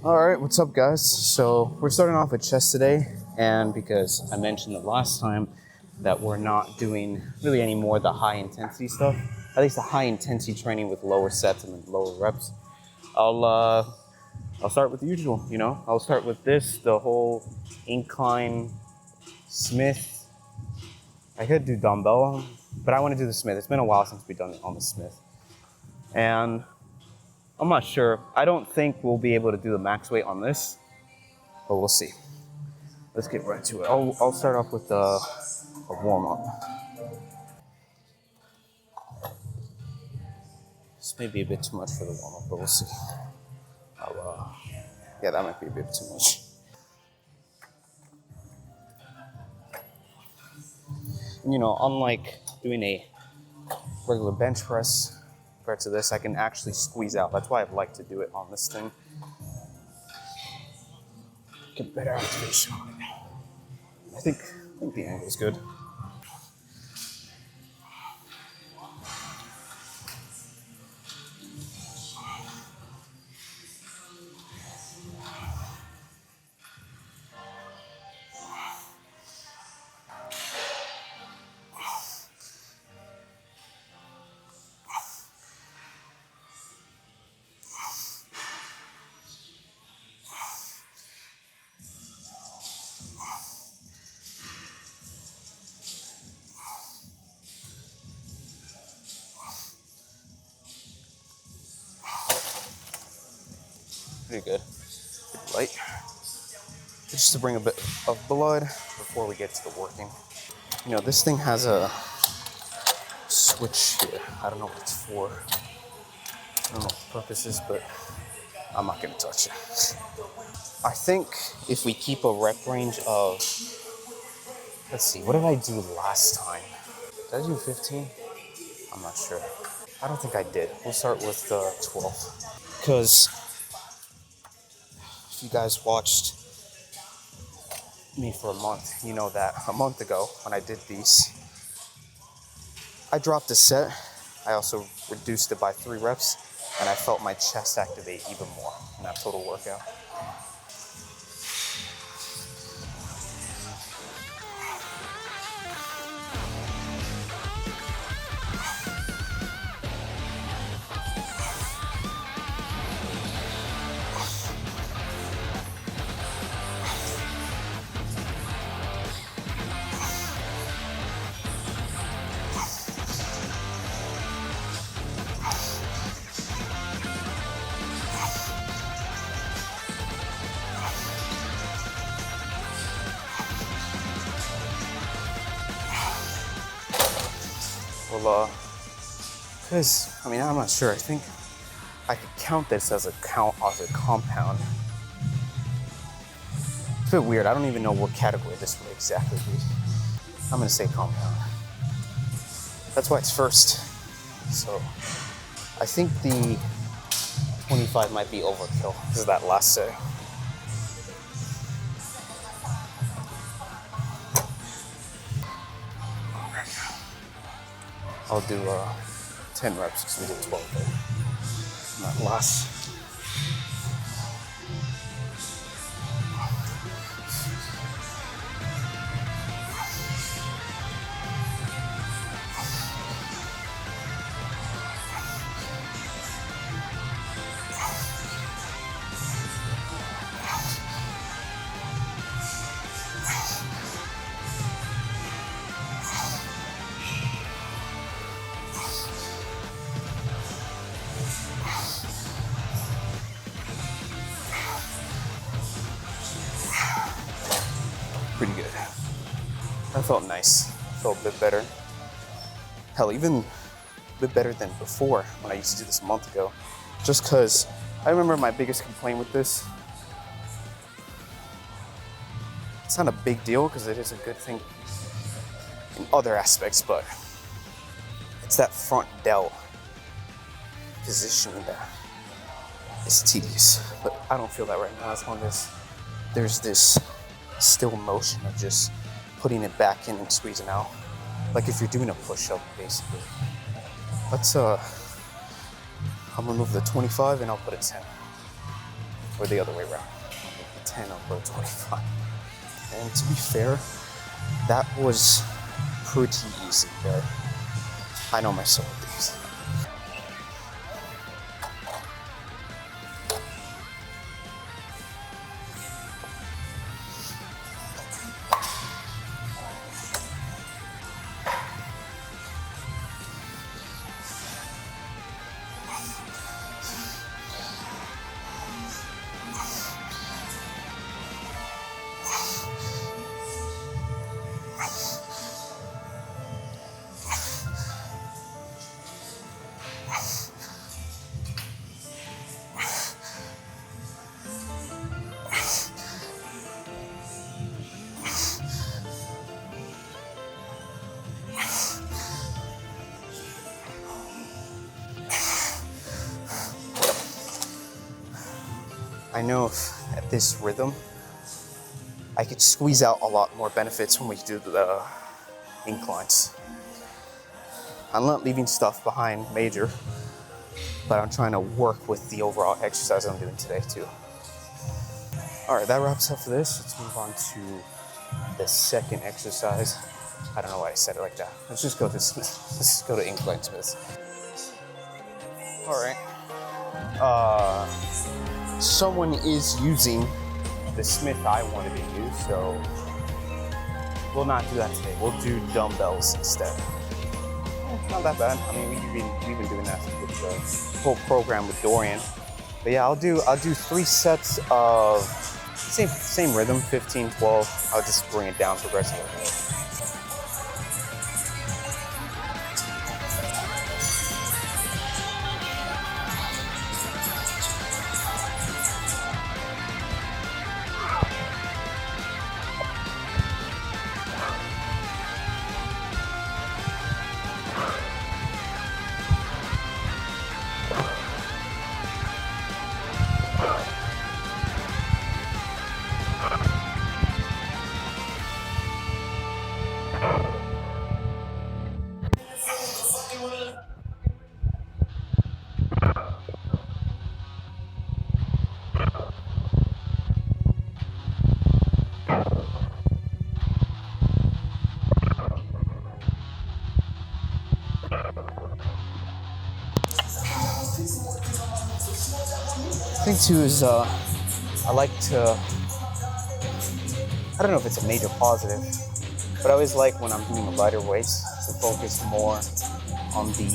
Alright, what's up guys? So we're starting off with chest today, and because I mentioned the last time that we're not doing really any more of the high intensity stuff, at least the high intensity training with lower sets and lower reps, I'll start with the usual, I'll start with this, the whole incline Smith. I could do dumbbell, but I want to do the Smith. It's been a while since we've done it on the Smith. And I'm not sure. I don't think we'll be able to do the max weight on this, but we'll see. Let's get right to it. I'll start off with a warm-up. This may be a bit too much for the warm-up, but we'll see. Yeah, that might be a bit too much. And, unlike doing a regular bench press compared to this, I can actually squeeze out. That's why I'd like to do it on this thing. Get better activation on it. I think the angle's good. Pretty good. Light. Just to bring a bit of blood before we get to the working. This thing has a switch here. I don't know what it's for. I don't know what the purpose is, but I'm not gonna touch it. I think if we keep a rep range of, let's see, what did I do last time? Did I do 15? I'm not sure. I don't think I did. We'll start with 12. Because if you guys watched me for a month, you know that a month ago when I did these, I dropped a set. I also reduced it by 3 reps, and I felt my chest activate even more in that total workout. Well, because, I'm not sure. I think I could count this as a compound. It's a bit weird. I don't even know what category this would exactly be. I'm gonna say compound. That's why it's first. So I think the 25 might be overkill because of that last set. I'll do 10 reps because we did 12 there. Not last. Pretty good. That felt nice. Felt a bit better. Hell, even a bit better than before when I used to do this a month ago. Just because I remember my biggest complaint with this. It's not a big deal because it is a good thing in other aspects, but it's that front delt position that is tedious. But I don't feel that right now as long as there's this still motion of just putting it back in and squeezing out. Like if you're doing a push-up, basically. Let's, I'll remove the 25 and I'll put a 10. or the other way around. 10 over 25. And to be fair, that was pretty easy there. I know myself with these. I know at this rhythm, I could squeeze out a lot more benefits when we do the inclines. I'm not leaving stuff behind major, but I'm trying to work with the overall exercise I'm doing today too. All right, that wraps up for this. Let's move on to the second exercise. I don't know why I said it like that. Let's just go to incline Smiths. All right. Someone is using the Smith I wanted to use, so we'll not do that today. We'll do dumbbells instead. Not that bad. I mean, we've been doing that with the whole program with Dorian. But yeah, I'll do 3 sets of same rhythm, 15, 12. I'll just bring it down progressively. Thing too is I like to, I don't know if it's a major positive, but I always like when I'm doing the lighter weights to focus more on the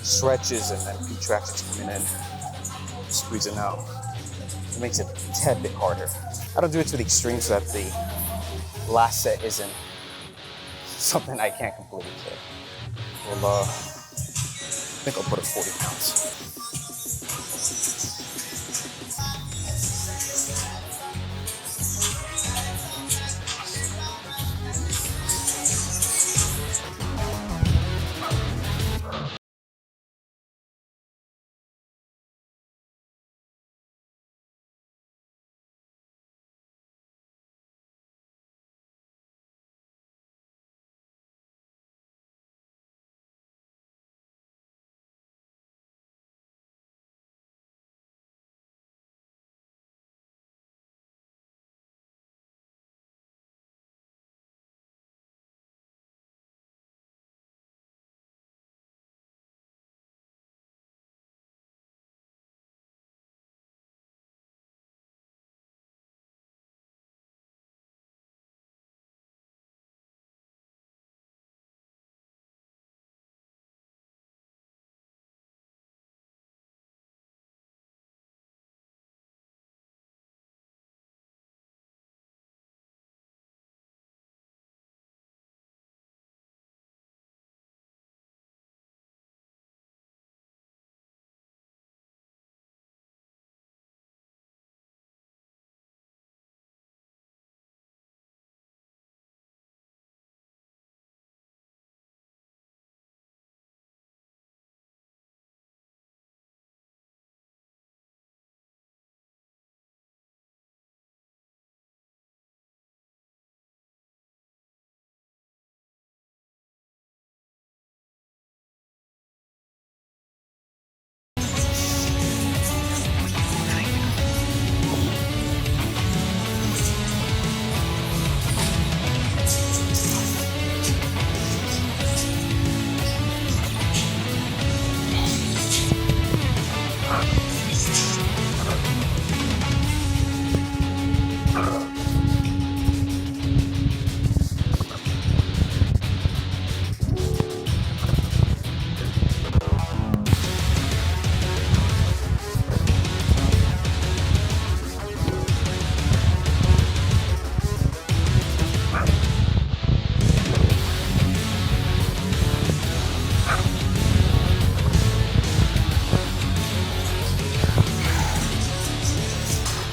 stretches and then contractions coming in, squeezing out. It makes it a tad bit harder. I don't do it to the extreme so that the last set isn't something I can't completely kill. Well, I think I'll put it 40 pounds.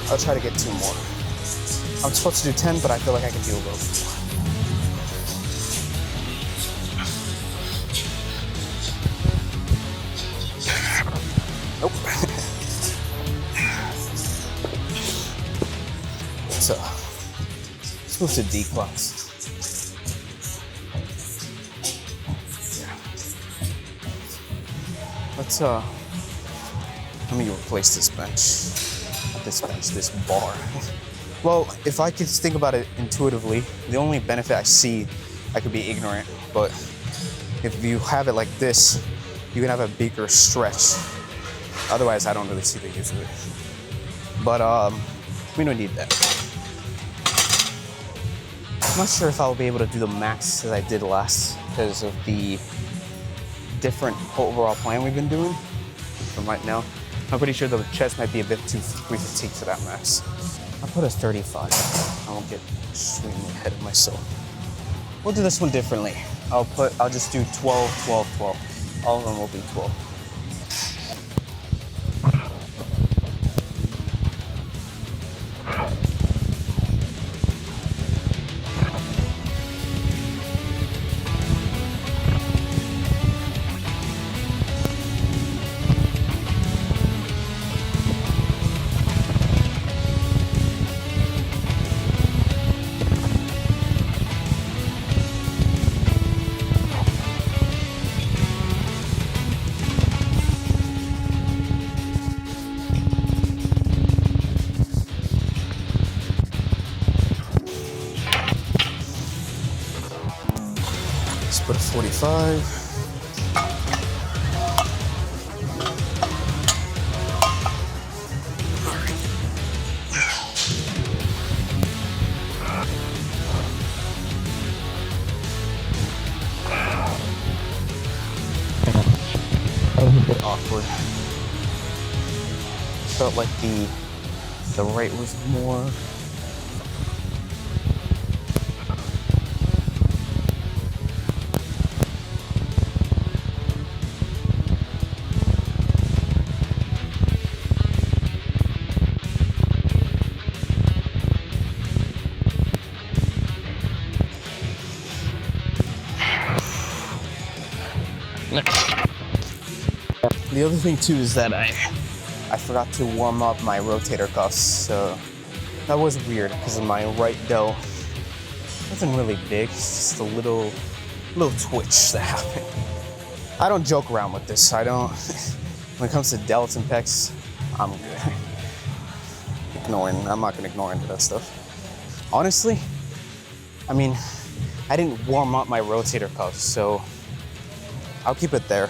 I'll try to get 2 more. I'm supposed to do 10, but I feel like I can do a little bit more. Nope. So, let's move to D class. Let me replace this bench. Not this bench, this bar. Well, if I could think about it intuitively, the only benefit I see, I could be ignorant, but if you have it like this, you can have a bigger stretch. Otherwise, I don't really see the use of it. But we don't need that. I'm not sure if I'll be able to do the max as I did last because of the different overall plan we've been doing from right now. I'm pretty sure the chest might be a bit too fatigued for that max. I'll put a 35. I won't get extremely ahead of myself. We'll do this one differently. I'll just do 12, 12, 12. All of them will be 12. Put a 45. That was a bit awkward. Felt like the right was more. The other thing too is that I forgot to warm up my rotator cuffs, so that was weird because my right delt wasn't really big, it's just a little twitch that happened. I don't joke around with this. I don't. When it comes to delts and pecs, I'm good. I'm not gonna ignore into that stuff. Honestly, I mean, I didn't warm up my rotator cuffs, so I'll keep it there.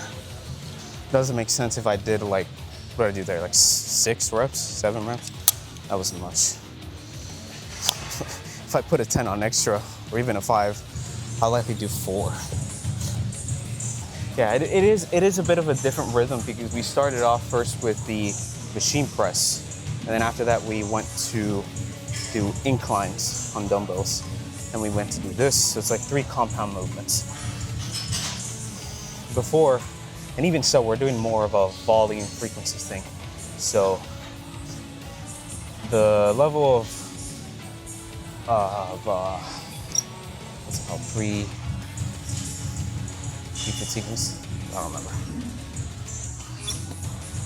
Doesn't make sense if I did like, what did I do there? Like 6 reps, 7 reps? That wasn't much. If I put a 10 on extra, or even a 5, I'll likely do 4. Yeah, it is a bit of a different rhythm because we started off first with the machine press, and then after that we went to do inclines on dumbbells, and we went to do this. So it's like 3 compound movements. Before, and even so, we're doing more of a volume frequency thing. So the level of what's it called? Pre-fatigueness? I don't remember.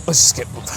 Let's just get moving.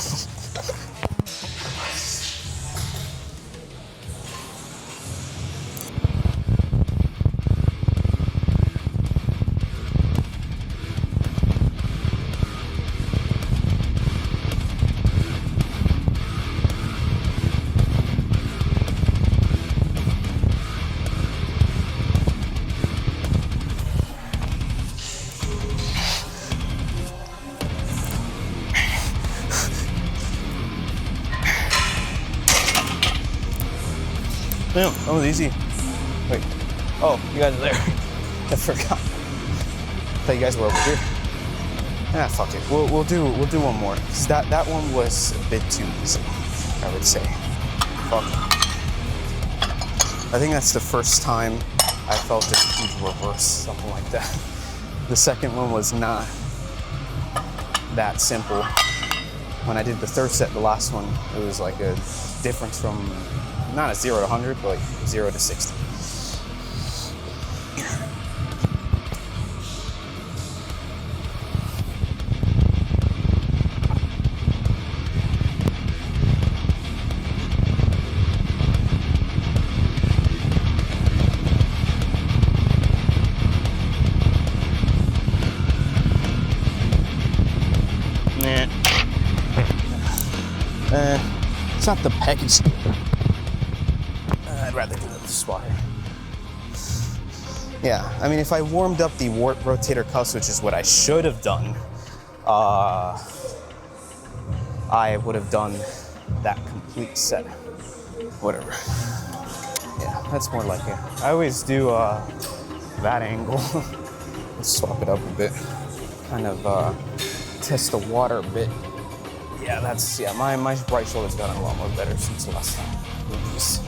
Damn, that was easy. Wait. Oh, you guys are there. I forgot. I thought you guys were over here. Ah, fuck it. We'll do one more. 'Cause that one was a bit too easy, I would say. Fuck. I think that's the first time I felt a huge reverse, something like that. The second one was not that simple. when I did the third set, the last one, it was like a difference from not a 0 to 100, but like 0 to 60. It's not the package. I'd rather do this water. Yeah, I mean, if I warmed up the rotator cuffs, which is what I should have done, I would have done that complete set. Whatever. Yeah, that's more like it. I always do that angle. Let's swap it up a bit. Kind of test the water a bit. Yeah, my right shoulder's gotten a lot more better since the last time. Just,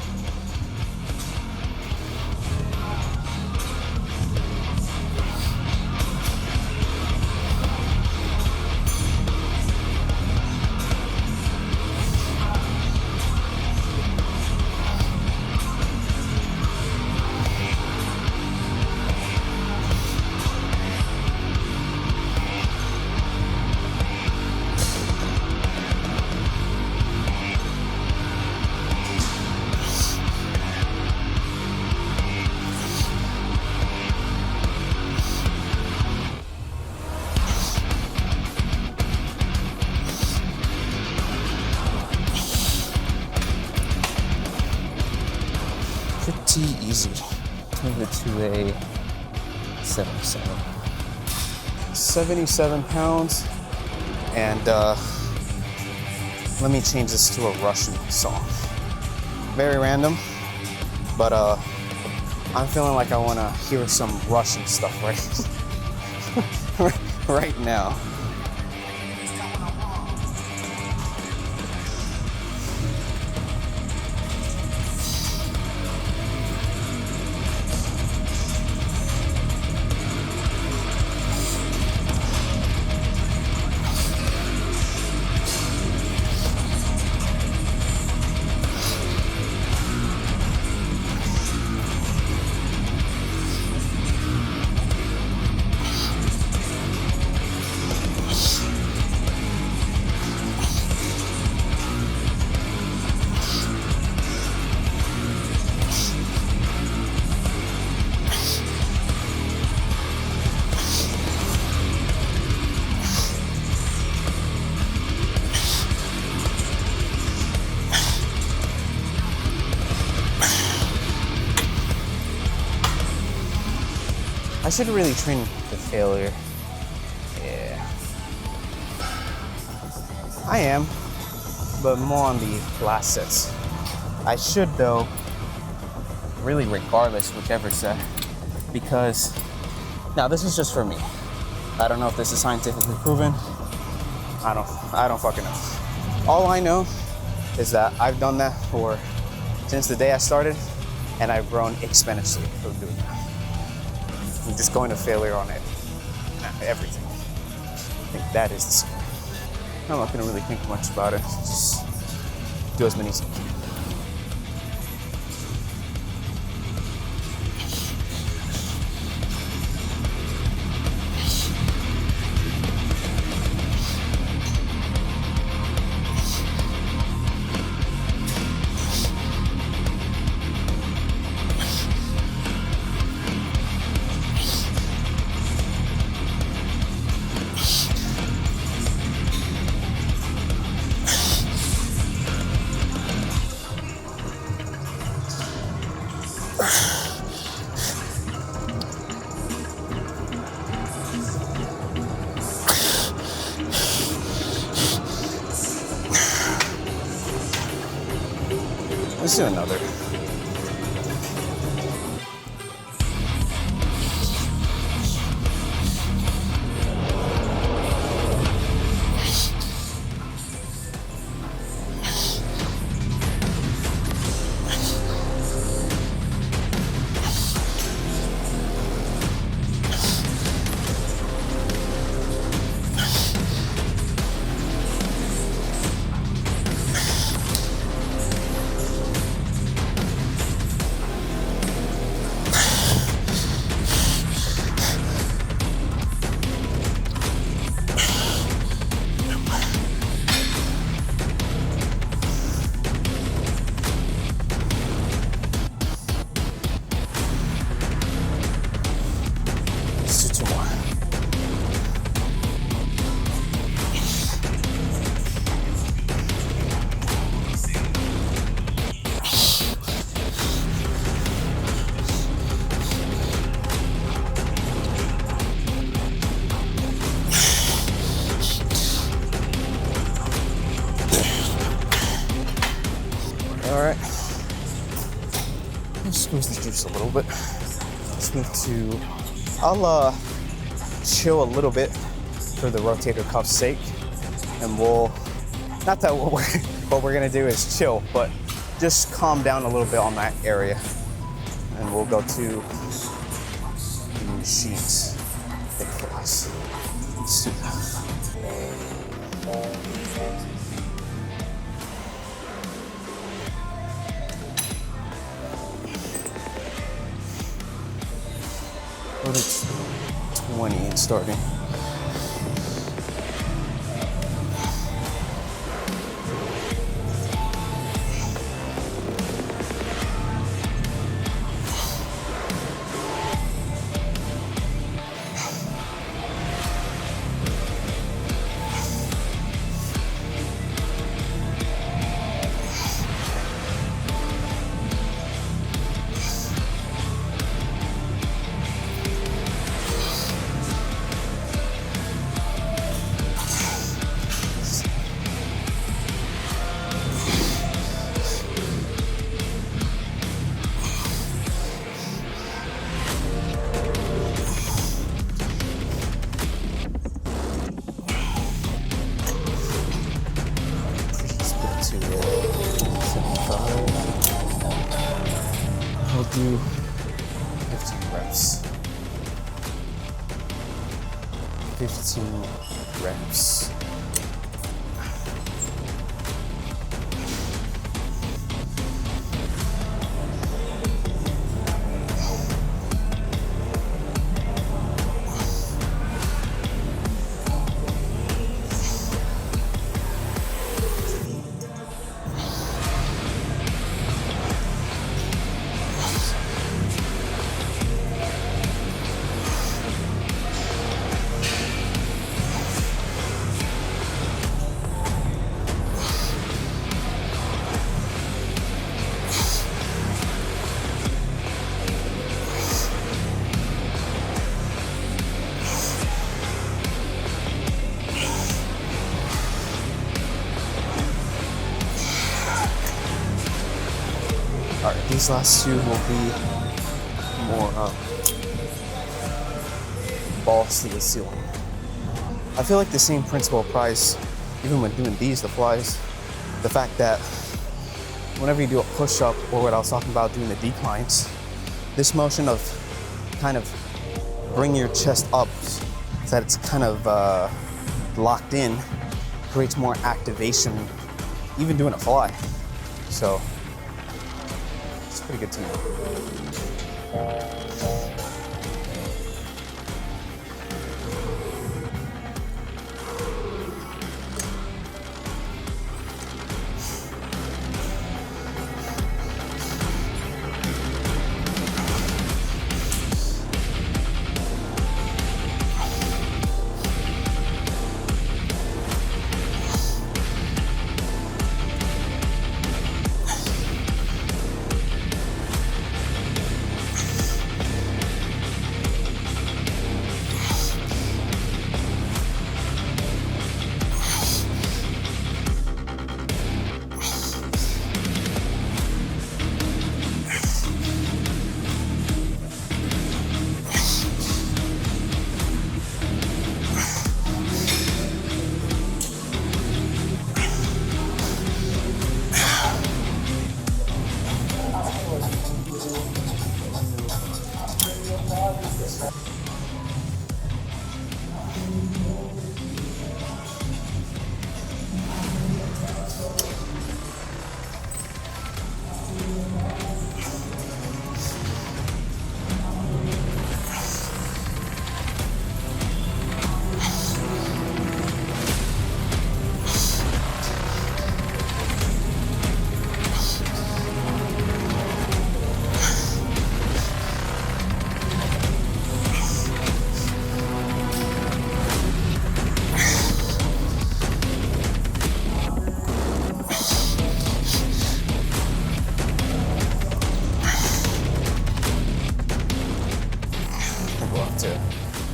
pretty easy. Move it to a 77. 77 pounds. And let me change this to a Russian song. Very random, but I'm feeling like I want to hear some Russian stuff right now. I should really train the failure. Yeah. I am, but more on the last sets. I should though, really regardless, whichever set, because now this is just for me. I don't know if this is scientifically proven. I don't fucking know. All I know is that I've done that since the day I started, and I've grown exponentially from doing that. I'm just going to failure on it. Everything. I think that is the secret. I'm not gonna really think much about it. Just do as many as I can. Let's do another. All right. Squeeze the juice a little bit. Let's move to, I'll chill a little bit for the rotator cuff's sake. And not that what we're gonna do is chill, but just calm down a little bit on that area. And we'll go to the machines. Big flies. Let's do that. Go to 20 and starting. I'll do 15 reps. 15 reps. Alright, these last two will be more balls to the ceiling. I feel like the same principle applies even when doing the flies. The fact that whenever you do a push-up or what I was talking about doing the declines, this motion of kind of bring your chest up so that it's kind of locked in creates more activation even doing a fly. So it's pretty good to me.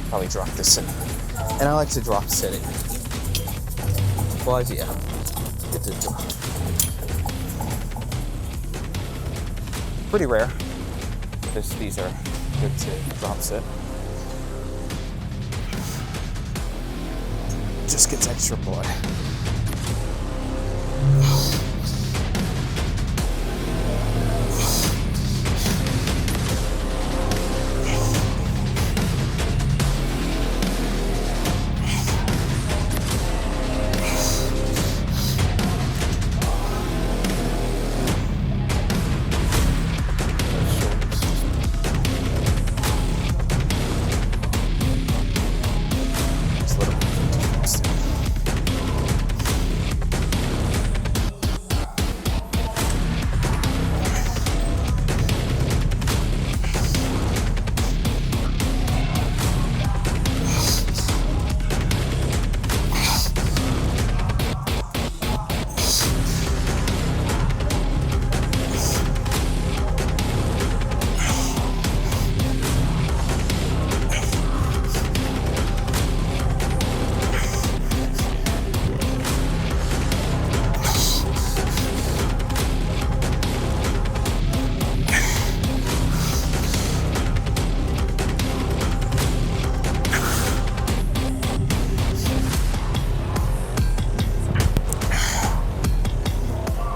Probably drop this in. And I like to drop sitting. Flies, yeah. Get to drop. Pretty rare. These are good to drop sit. Just gets extra blood.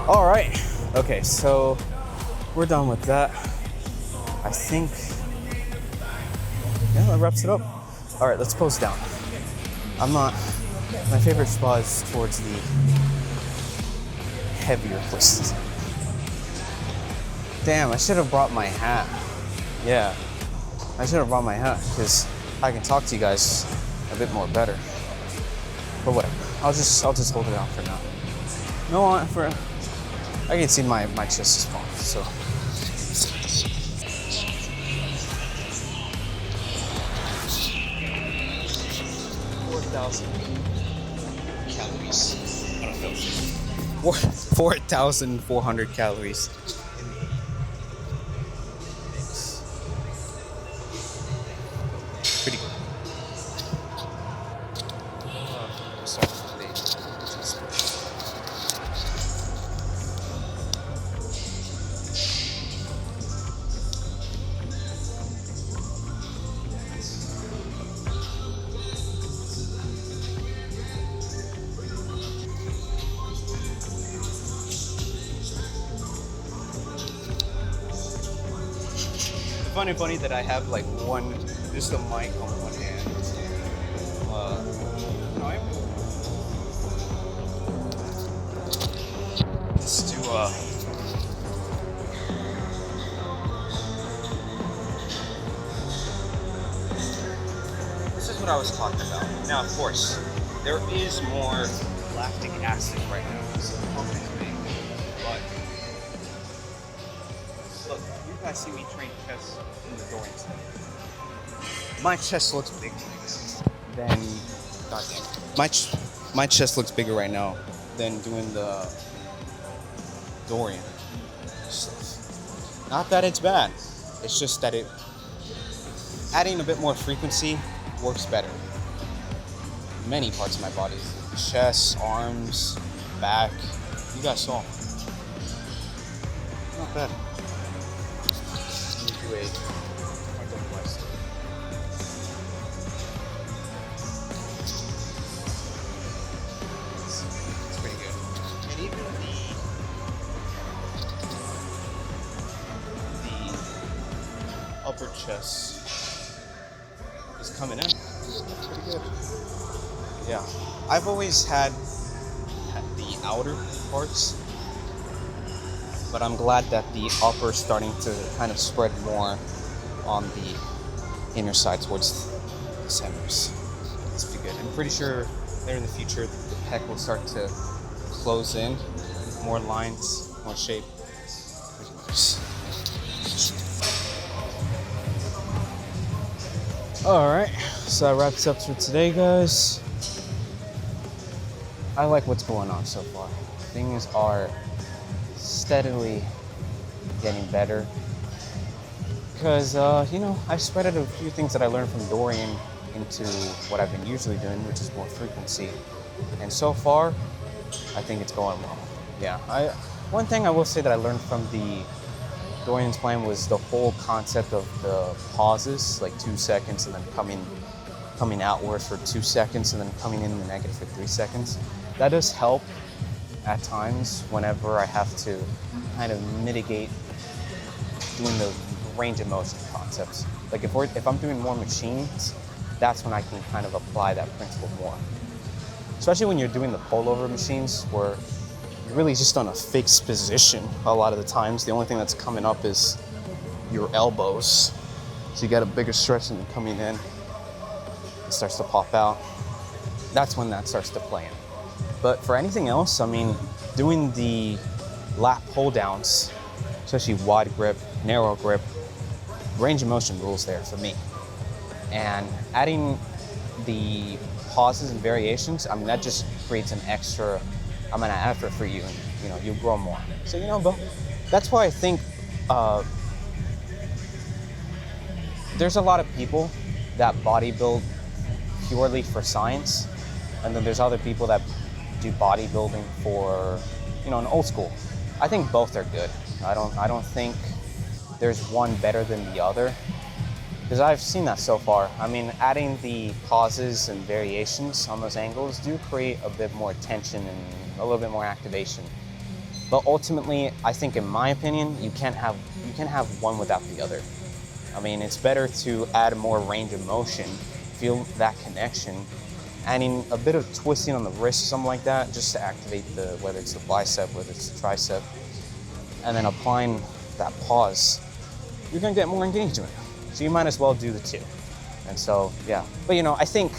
All right, okay, so we're done with that. I think, yeah, that wraps it up. All right, let's pose down. My favorite spot is towards the heavier places. Damn, I should have brought my hat. Yeah, I should have brought my hat because I can talk to you guys a bit more better. But whatever, I'll just hold it out for now. I can see my chest is falling, so. 4,000 calories. 4,400 calories. Pretty good. Funny that I have like just a mic on one hand. Just to this is what I was talking about. Now, of course, there is more lactic acid right now, so the pump is big. But look, you guys see me train chest in the Dorian stuff. My chest looks big than goddamn. My chest looks bigger right now than doing the Dorian stuff. Not that it's bad. It's just that adding a bit more frequency works better. Many parts of my body. Chest, arms, back. You guys saw. Not bad. Let me do a twice. It's pretty good. And even the upper chest is coming in. That's pretty good. Yeah, I've always had the outer parts, but I'm glad that the upper is starting to kind of spread more on the inner side towards the centers. That's pretty good. I'm pretty sure later in the future the pec will start to close in, more lines, more shape. Pretty nice. All right, so that wraps up for today, guys. I like what's going on so far. Things are steadily getting better because, I spread out a few things that I learned from Dorian into what I've been usually doing, which is more frequency. And so far, I think it's going well. Yeah, one thing I will say that I learned from the Dorian's plan was the whole concept of the pauses, like 2 seconds and then coming outwards for 2 seconds and then coming in the negative for 3 seconds. That does help at times whenever I have to kind of mitigate doing the range of motion concepts. Like if I'm doing more machines, that's when I can kind of apply that principle more. Especially when you're doing the pullover machines where you're really just on a fixed position a lot of the times. The only thing that's coming up is your elbows. So you got a bigger stretch and then coming in, it starts to pop out. That's when that starts to play in. But for anything else, I mean, doing the lat pull downs, especially wide grip, narrow grip, range of motion rules there for me. And adding the pauses and variations, I mean, that just creates an extra amount of effort for you, and you know, you'll grow more. So, you know, but that's why I think there's a lot of people that bodybuild purely for science, and then there's other people that do bodybuilding for, you know, an old school. I think both are good. I don't think there's one better than the other, because I've seen that so far. I mean, adding the pauses and variations on those angles do create a bit more tension and a little bit more activation. But ultimately, I think, in my opinion, you can't have one without the other. I mean, it's better to add more range of motion, feel that connection, adding a bit of twisting on the wrist or something like that, just to activate whether it's the bicep, whether it's the tricep, and then applying that pause, you're gonna get more engagement. So you might as well do the two. And so, yeah. But you know, I think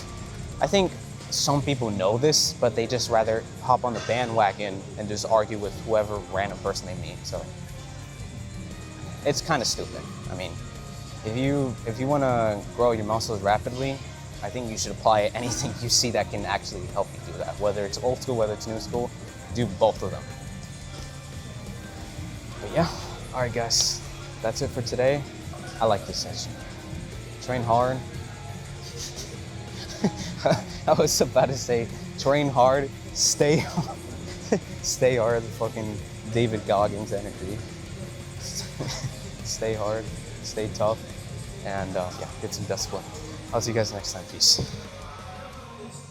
some people know this, but they just rather hop on the bandwagon and just argue with whoever random person they meet. So it's kind of stupid. I mean, if you want to grow your muscles rapidly, I think you should apply anything you see that can actually help you do that. Whether it's old school, whether it's new school, do both of them. But yeah, all right guys, that's it for today. I like this session. Train hard. I was about to say, train hard, stay hard, fucking David Goggins energy. Stay hard, stay tough, and yeah, get some discipline. I'll see you guys next time. Peace.